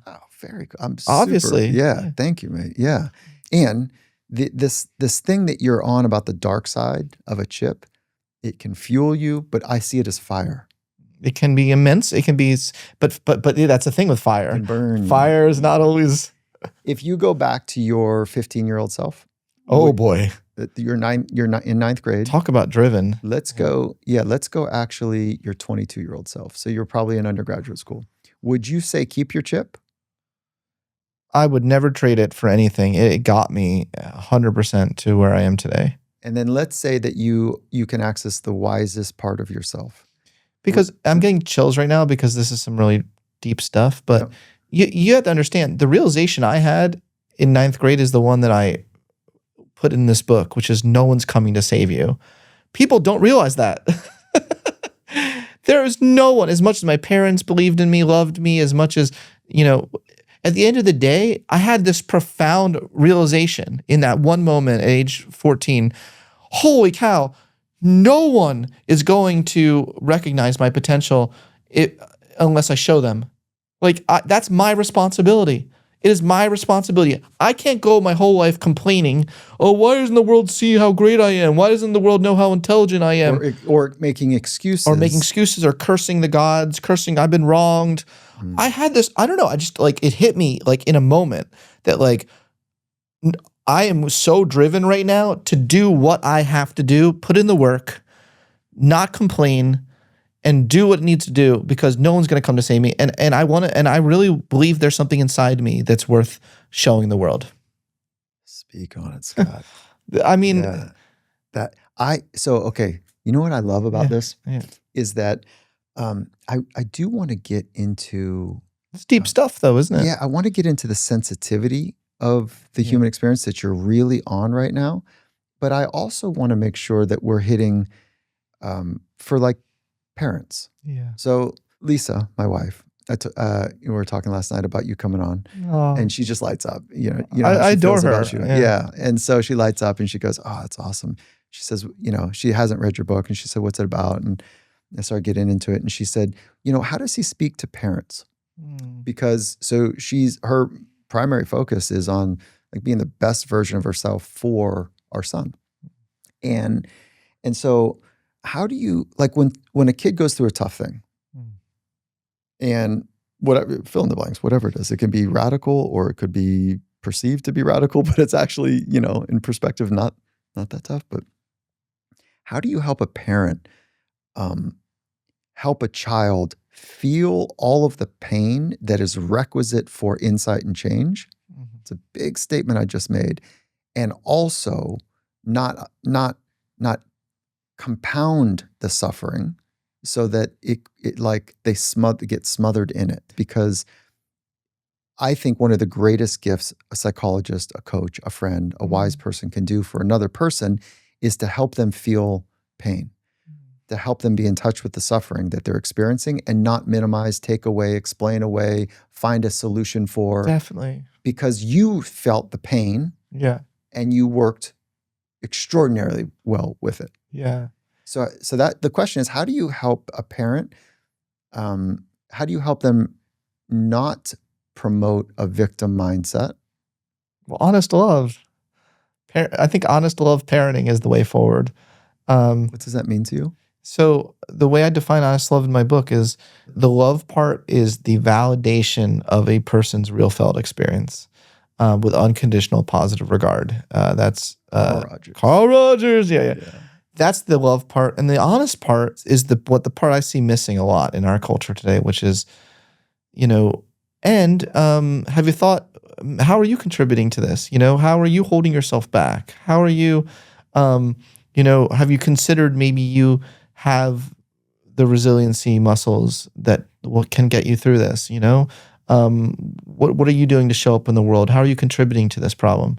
Oh, very cool. I'm Obviously. Yeah. Thank you, mate. Yeah. And this thing that you're on about the dark side of a chip, it can fuel you, but I see it as fire. It can be immense. It can be, but that's the thing with fire. It can burn. Fire is not always. If you go back to your 15-year-old self. Oh boy. You're in ninth grade. Talk about driven. Let's go. Yeah, let's go actually your 22-year-old self. So you're probably in undergraduate school. Would you say keep your chip? I would never trade it for anything. It got me 100% to where I am today. And then let's say that you can access the wisest part of yourself. Because I'm getting chills right now because this is some really deep stuff. But you have to understand, the realization I had in ninth grade is the one that I put in this book, which is no one's coming to save you. People don't realize that. There is no one, as much as my parents believed in me, loved me, as much as, at the end of the day, I had this profound realization in that one moment at age 14. Holy cow, no one is going to recognize my potential unless I show them. That's my responsibility. It is my responsibility. I can't go my whole life complaining, oh, why doesn't the world see how great I am? Why doesn't the world know how intelligent I am? Or making excuses. Or cursing the gods, cursing I've been wronged. I had this, I don't know, I just it hit me in a moment that I am so driven right now to do what I have to do, put in the work, not complain, and do what it needs to do because no one's going to come to save me. And I really believe there's something inside me that's worth showing the world. Speak on it, Scott. I mean, okay. You know what I love about this Yeah. is that I do want to get into— It's deep stuff though, isn't it? Yeah, I want to get into the sensitivity of the human experience that you're really on right now. But I also want to make sure that we're hitting for parents. Yeah. So Lisa, my wife, we were talking last night about you coming on, Oh, and she just lights up. You know how I she adore feels her. about you. Yeah. Yeah. And so she lights up and she goes, "Oh, that's awesome." She says, she hasn't read your book, and she said, "What's it about?" And I started getting into it, and she said, "How does he speak to parents?" Mm. Because her primary focus is on like being the best version of herself for our son. And so how do you, like, when a kid goes through a tough thing, Mm. and whatever, fill in the blanks, whatever it is, it can be radical or it could be perceived to be radical, but it's actually, in perspective, not that tough. But how do you help a parent help a child feel all of the pain that is requisite for insight and change? Mhm. It's a big statement I just made. And also not compound the suffering so that it like they get smothered in it. Because I think one of the greatest gifts a psychologist, a coach, a friend, a wise person can do for another person is to help them feel pain, to help them be in touch with the suffering that they're experiencing and not minimize, take away, explain away, find a solution for. Definitely. Because you felt the pain Yeah. and you worked extraordinarily well with it. Yeah. So that the question is, how do you help a parent? How do you help them not promote a victim mindset? Well, honest love. I think honest love parenting is the way forward. What does that mean to you? So the way I define honest love in my book is the love part is the validation of a person's real felt experience with unconditional positive regard. That's Carl Rogers. Yeah. That's the love part. And the honest part is the part I see missing a lot in our culture today, which is, have you thought, how are you contributing to this? How are you holding yourself back? How are you, have you considered maybe you have the resiliency muscles that can get you through this? What are you doing to show up in the world? How are you contributing to this problem?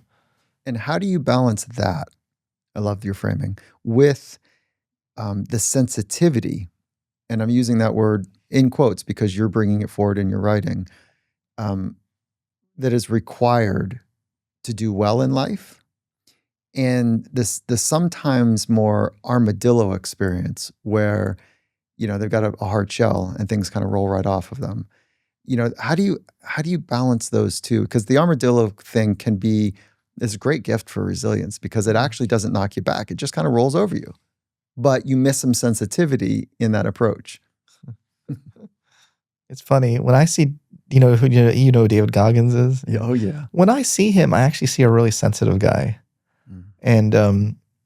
And how do you balance that? I love your framing with the sensitivity, and I'm using that word in quotes because you're bringing it forward in your writing, that is required to do well in life, and the sometimes more armadillo experience where they've got a hard shell and things kind of roll right off of them. How do you balance those two? Because the armadillo thing can be this great gift for resilience because it actually doesn't knock you back. It just kind of rolls over you. But you miss some sensitivity in that approach. It's funny when I see, who who David Goggins is. Oh yeah. When I see him, I actually see a really sensitive guy, and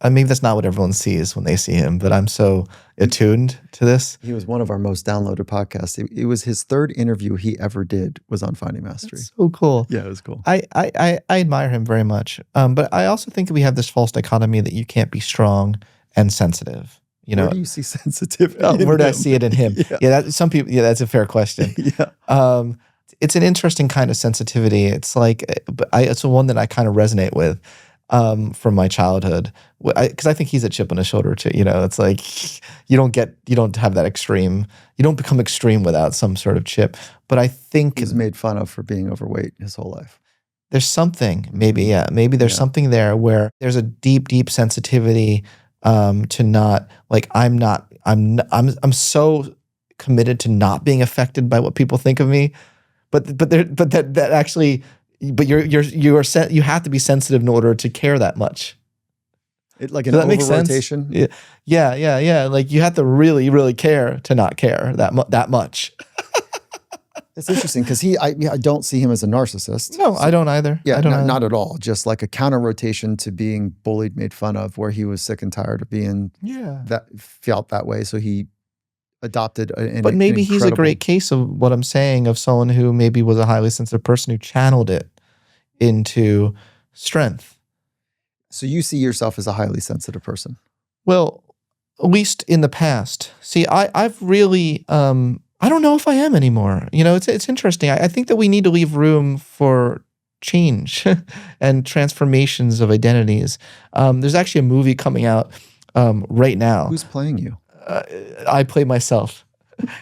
maybe that's not what everyone sees when they see him. But I'm so attuned to this. He was one of our most downloaded podcasts. It was his third interview he ever did was on Finding Mastery. That's so cool. Yeah, it was cool. I admire him very much. But I also think we have this false dichotomy that you can't be strong and sensitive. Where do you see sensitivity? Where do I see it in him? Yeah. Some people. Yeah, that's a fair question. Yeah. It's an interesting kind of sensitivity. It's like, it's the one that I kind of resonate with from my childhood, because I think he's a chip on his shoulder too. It's like you don't have that extreme. You don't become extreme without some sort of chip. But I think he's made fun of for being overweight his whole life. There's something, maybe there's something there where there's a deep sensitivity to not, like, I'm so committed to not being affected by what people think of me, but that actually, but you have to be sensitive in order to care that much. Like an over-rotation? Yeah. Like you have to really care to not care that much. It's interesting because I don't see him as a narcissist. No, I don't either. Yeah, not at all. Just like a counter rotation to being bullied, made fun of, where he was sick and tired of being felt that way. So he adopted But maybe he's a great case of what I'm saying, of someone who maybe was a highly sensitive person who channeled it into strength. So you see yourself as a highly sensitive person? Well, at least in the past. See, I've really, I don't know if I am anymore. It's interesting. I think that we need to leave room for change and transformations of identities. There's actually a movie coming out right now. Who's playing you? I play myself.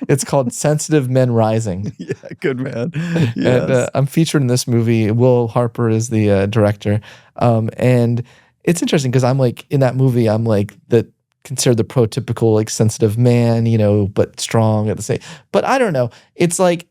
It's called Sensitive Men Rising. Yeah, good man. And Yes. I'm featured in this movie. Will Harper is the director. And it's interesting because I'm like, in that movie, I'm like considered the prototypical like sensitive man, but strong at the same. But I don't know. It's like,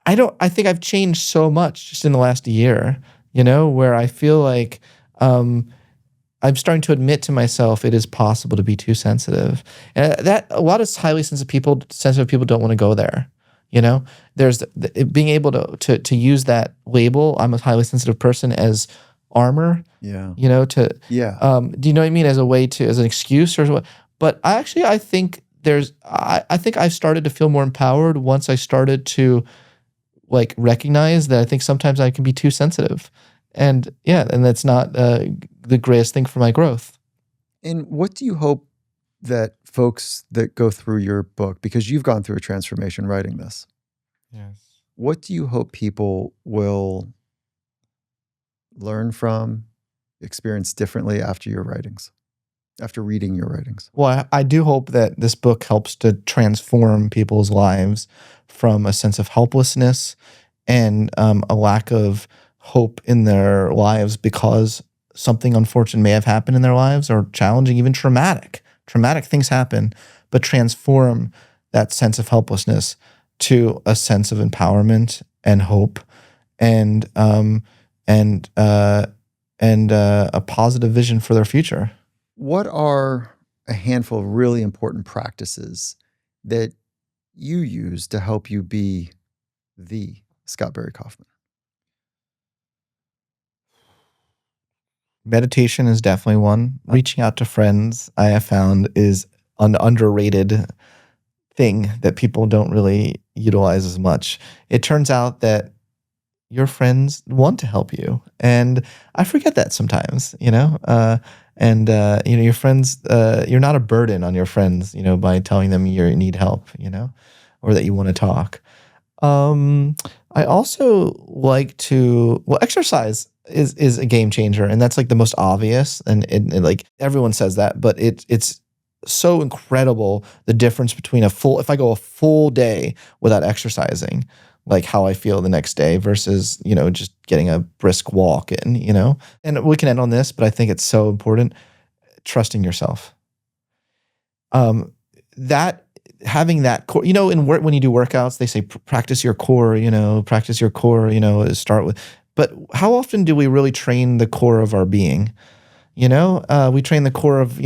I think I've changed so much just in the last year, where I feel like I'm starting to admit to myself it is possible to be too sensitive. And that a lot of highly sensitive people don't want to go there. There's being able to use that label, I'm a highly sensitive person, as armor. Yeah. Do you know what I mean? As an excuse or what? But I think I think I've started to feel more empowered once I started to like recognize that I think sometimes I can be too sensitive. And that's not the greatest thing for my growth. And what do you hope that folks that go through your book, because you've gone through a transformation writing this. Yes. What do you hope people will learn from, experience differently after your writings, after reading your writings? Well, I do hope that this book helps to transform people's lives from a sense of helplessness and a lack of hope in their lives because something unfortunate may have happened in their lives, or challenging, even traumatic things happen, but transform that sense of helplessness to a sense of empowerment and hope and a positive vision for their future. What are a handful of really important practices that you use to help you be the Scott Barry Kaufman? Meditation is definitely one. Reaching out to friends, I have found, is an underrated thing that people don't really utilize as much. It turns out that your friends want to help you, and I forget that sometimes. Your friends, you're not a burden on your friends, by telling them you need help, or that you want to talk. I also like to, exercise is a game changer, and that's like the most obvious, and like everyone says that, but it's so incredible the difference between if I go a full day without exercising, like how I feel the next day versus, just getting a brisk walk in, and we can end on this, but I think it's so important. Trusting yourself. That having that core, when you do workouts, they say practice your core, start with, but how often do we really train the core of our being? We train the core of,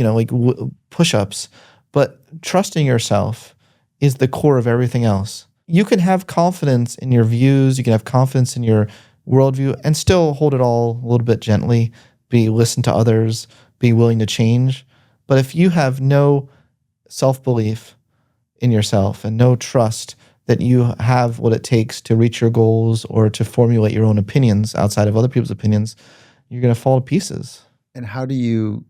push-ups, but trusting yourself is the core of everything else. You can have confidence in your views, you can have confidence in your worldview, and still hold it all a little bit gently, listen to others, be willing to change. But if you have no self-belief in yourself and no trust that you have what it takes to reach your goals or to formulate your own opinions outside of other people's opinions, you're going to fall to pieces. And how do you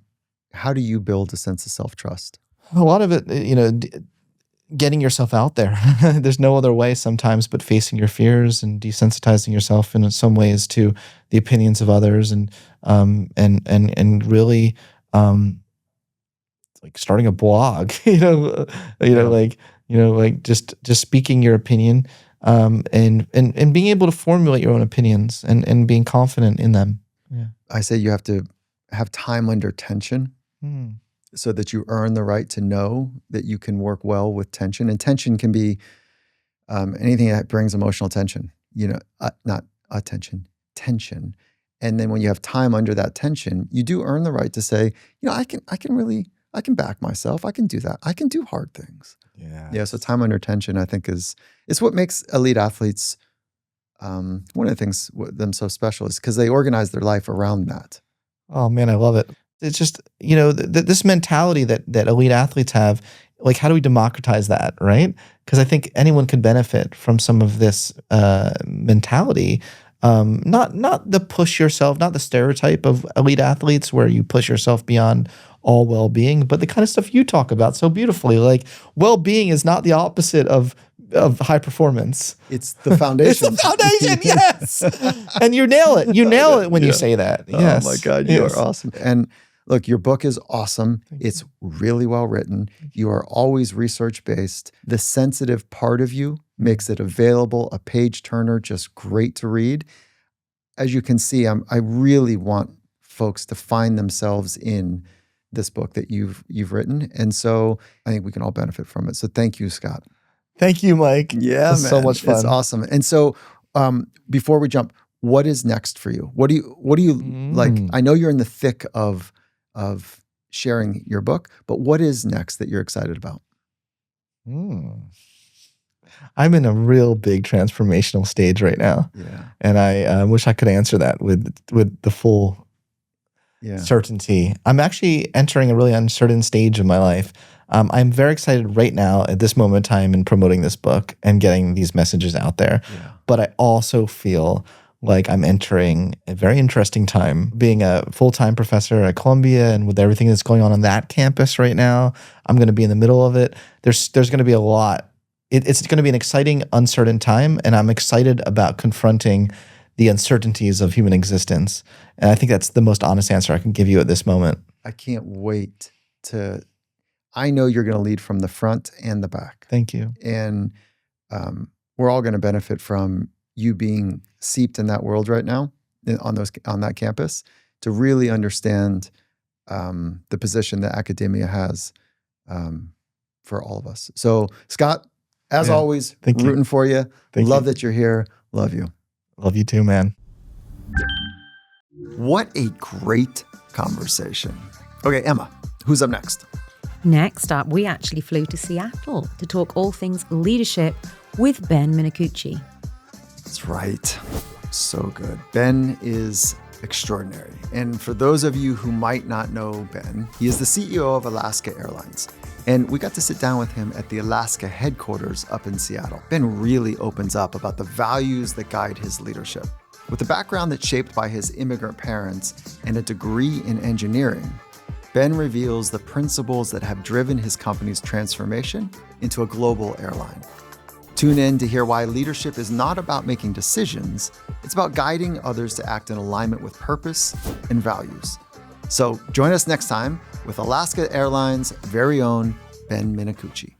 build a sense of self-trust? A lot of it, getting yourself out there. There's no other way sometimes but facing your fears and desensitizing yourself in some ways to the opinions of others, and really like starting a blog, just speaking your opinion, and being able to formulate your own opinions and being confident in them. Yeah. I say you have to have time under tension. So that you earn the right to know that you can work well with tension. And tension can be anything that brings emotional tension, not attention, tension. And then when you have time under that tension, you do earn the right to say, I can back myself. I can do that. I can do hard things. Yeah. So time under tension, I think, is what makes elite athletes, one of the things them so special is because they organize their life around that. Oh man, I love it. It's just, this mentality that elite athletes have, like, how do we democratize that, right? Because I think anyone could benefit from some of this mentality. Not the push yourself, not the stereotype of elite athletes where you push yourself beyond all well-being, but the kind of stuff you talk about so beautifully. Like, well-being is not the opposite of high performance. It's the foundation. It's the foundation, yes. And you nail it. You nail it when you say that. Yes. Oh my God, you are awesome. And Look, your book is awesome. Thank It's really well written. You are always research-based. The sensitive part of you makes it available, a page turner, just great to read. As you can see, I really want folks to find themselves in this book that you've written. And so I think we can all benefit from it. So thank you, Scott. Thank you, Mike. Yeah, It was man. so much fun. It's awesome. And so before we jump, what is next for you? What do you like? I know you're in the thick of sharing your book, but what is next that you're excited about? I'm in a real big transformational stage right now. Yeah. And I wish I could answer that with the full certainty. I'm actually entering a really uncertain stage of my life. I'm very excited right now at this moment in time in promoting this book and getting these messages out there. Yeah. But I also feel like I'm entering a very interesting time being a full-time professor at Columbia, and with everything that's going on that campus right now, I'm going to be in the middle of it. There's going to be a lot. It's going to be an exciting, uncertain time, and I'm excited about confronting the uncertainties of human existence. And I think that's the most honest answer I can give you at this moment. I can't wait to, I know you're going to lead from the front and the back. Thank you. And we're all going to benefit from you being seeped in that world right now on that campus to really understand the position that academia has for all of us. So Scott, as always, rooting for you. Love that you're here. Love you. Love you too, man. What a great conversation. Okay, Emma, who's up next? Next up, we actually flew to Seattle to talk all things leadership with Ben Minakuchi. That's right. So good. Ben is extraordinary. And for those of you who might not know Ben, he is the CEO of Alaska Airlines. And we got to sit down with him at the Alaska headquarters up in Seattle. Ben really opens up about the values that guide his leadership. With a background that's shaped by his immigrant parents and a degree in engineering, Ben reveals the principles that have driven his company's transformation into a global airline. Tune in to hear why leadership is not about making decisions, it's about guiding others to act in alignment with purpose and values. So join us next time with Alaska Airlines' very own Ben Minakuchi.